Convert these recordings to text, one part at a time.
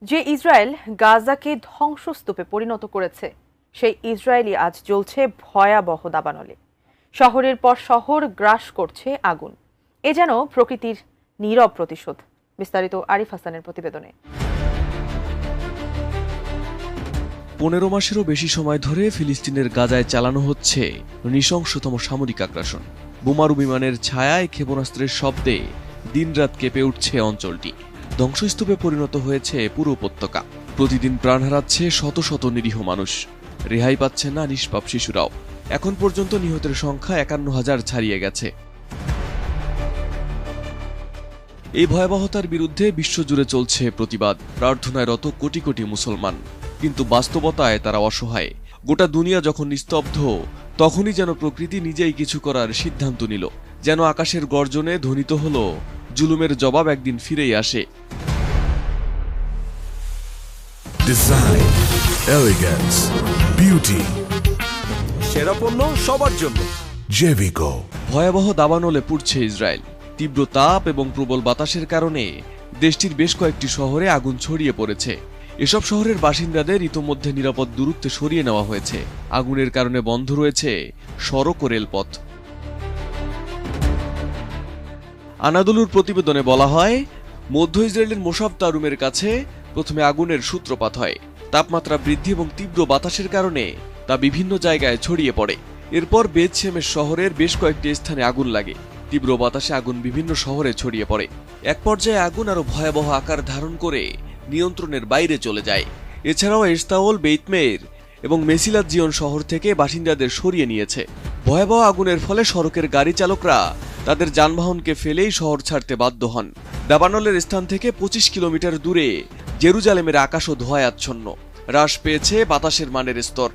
যে ইসরায়েল গাজাকে ধ্বংসস্তূপে পরিণত করেছে সেই ইসরায়েলই আজ জ্বলছে ভয়াবহ দাবানলে। শহরের পর শহর গ্রাস করছে আগুন। এ যেন প্রকৃতির নীরব প্রতিশোধ। বিস্তারিত আরিফ হাসানের প্রতিবেদনে। 15 মাসেরও বেশি সময় ধরে ফিলিস্তিনের গাজায় চালানো হচ্ছে নৃশংসতম সামরিক আগ্রাসন। বোমারু বিমানের ছায়ায়, ক্ষেপণাস্ত্রের শব্দে দিনরাত কেঁপে উঠছে অঞ্চলটি। ধ্বংসস্তূপে পরিণত হয়েছে পুরো উপত্যকা। প্রতিদিন প্রাণ হারাচ্ছে শত শত নিরীহ মানুষ। রেহাই পাচ্ছে না নিষ্পাপ শিশুরাও। এখন পর্যন্ত নিহতের সংখ্যা 51,000 ছাড়িয়ে গেছে। এই ভয়াবহতার বিরুদ্ধে বিশ্বজুড়ে চলছে প্রতিবাদ, প্রার্থনায় রত কোটি কোটি মুসলমান। কিন্তু বাস্তবতায় তারা অসহায়। গোটা দুনিয়া যখন নিস্তব্ধ, তখনই যেন প্রকৃতি নিজেই কিছু করার সিদ্ধান্ত নিল। যেন আকাশের গর্জনে ধ্বনিত হলো, জুলুমের জবাব একদিন ফিরেই আসে। ডিজাইন, এলিগেন্স, বিউটি, সেরা পণ্য সবার জন্য। জেভিকো। ভয়াবহ দাবানলে পুড়ছে ইসরায়েল। তীব্র তাপ এবং প্রবল বাতাসের কারণে দেশটির বেশ কয়েকটি শহরে আগুন ছড়িয়ে পড়েছে। এসব শহরের বাসিন্দাদের ইতোমধ্যে নিরাপদ দূরত্বে সরিয়ে নেওয়া হয়েছে। আগুনের কারণে বন্ধ রয়েছে সড়ক ও রেলপথ। আনাদোলুর প্রতিবেদনে বলা হয়, মধ্য ইসরায়েলের মোসাব তারুমের কাছে প্রথমে আগুনের সূত্রপাত হয়। তাপমাত্রা বৃদ্ধি এবং তীব্র বাতাসের কারণে তা বিভিন্ন জায়গায় ছড়িয়ে পড়ে। এরপর বেত শেমেশ শহরের বেশ কয়েকটি স্থানে আগুন লাগে। তীব্র বাতাসে আগুন বিভিন্ন শহরে ছড়িয়ে পড়ে। এক পর্যায়ে আগুন আরো ভয়াবহ আকার ধারণ করে নিয়ন্ত্রণের বাইরে চলে যায়। এছাড়াও এস্তাওল, বেইতমের এবং মেসিলাত জিয়ন শহর থেকে বাসিন্দাদের সরিয়ে নিয়েছে। ভয়াবহ আগুনের ফলে সড়কের গাড়ি চালকরা তাদের যানবাহনকে ফেলেই শহর ছাড়তে বাধ্য হন। দাবানলের স্থান থেকে 25 কিলোমিটার দূরে জেরুজালেমের আকাশও ধোঁয়ায় আচ্ছন্ন। হ্রাস পেয়েছে বাতাসের মানের স্তর।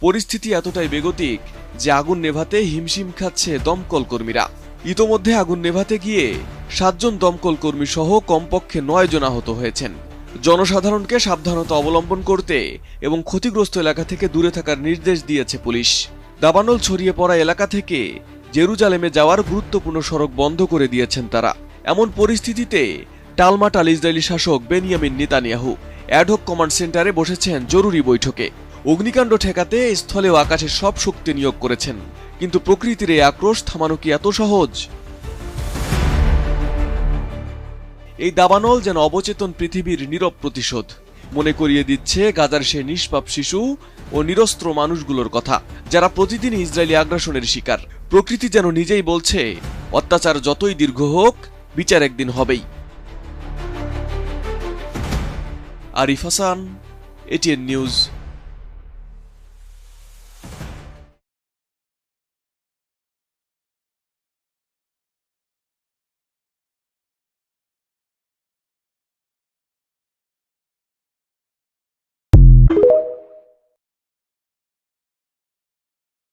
পরিস্থিতি এতটাই বেগতিক যে আগুন নেভাতে হিমশিম খাচ্ছে দমকল কর্মীরা। ইতোমধ্যে আগুন নেভাতে গিয়ে 7 জন দমকল কর্মী সহ কমপক্ষে 9 জন আহত হয়েছেন। জনসাধারণকে সাবধানতা অবলম্বন করতে এবং ক্ষতিগ্রস্ত এলাকা থেকে দূরে থাকার নির্দেশ দিয়েছে পুলিশ। দাবানল ছড়িয়ে পড়া এলাকা থেকে জেরুজালেমে যাওয়ার গুরুত্বপূর্ণ সড়ক বন্ধ করে দিয়েছেন তারা। এমন পরিস্থিতিতে টালমাটাল ইসরায়েলি শাসক বেনিয়ামিন নেতানিয়াহু অ্যাডহক কমান্ড সেন্টারে বসেছেন জরুরি বৈঠকে। অগ্নিকাণ্ড ঠেকাতে স্থলে ও আকাশে সব শক্তি নিয়োগ করেছেন। কিন্তু প্রকৃতির এই আক্রোশ থামানো কি এত সহজ? এই দাবানল যেন অবচেতন পৃথিবীর নীরব প্রতিশোধ। মনে করিয়ে দিচ্ছে গাজার সে নিষ্পাপ শিশু ও নিরস্ত্র মানুষগুলোর কথা, যারা প্রতিদিন ইসরায়েলি আগ্রাসনের শিকার। প্রকৃতি যেন নিজেই বলছে, অত্যাচার যতই দীর্ঘ হোক, বিচার একদিন হবেই। Arif Hasan, ATN news.